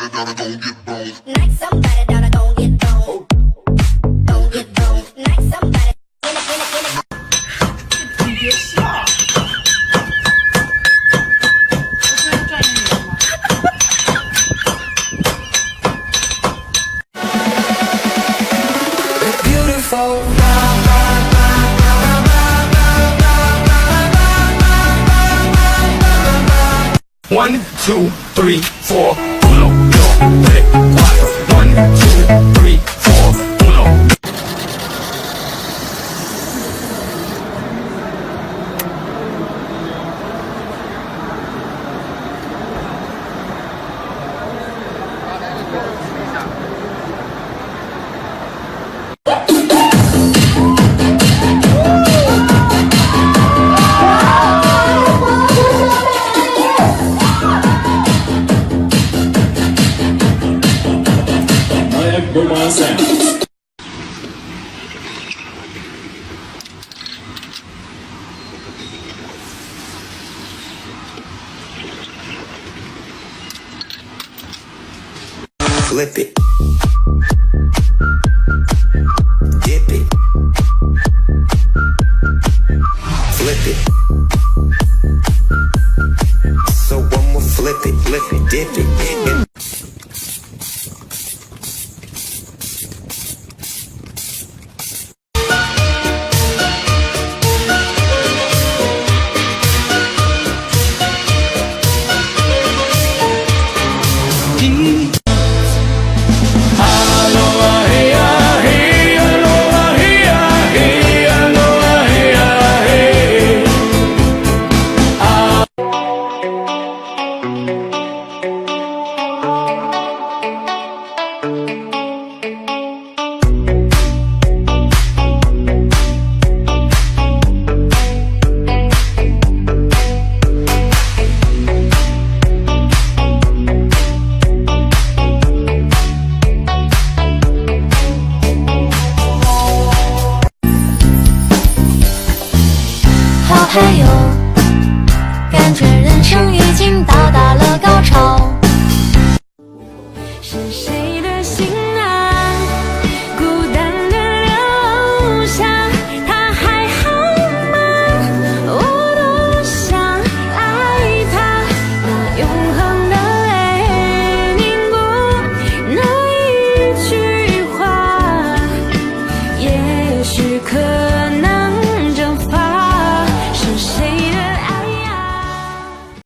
1, 2, 3, 4, 1, 2, 3, 4, 1, 2, 3, 4, 1. Flip it, dip it, flip it. So one more flip it, dip it.还有，感觉人生已经到达了高潮。是谁的心啊，孤单的留下，他还好吗？我多想爱他，那永恒的泪凝固，那一句话，也许可。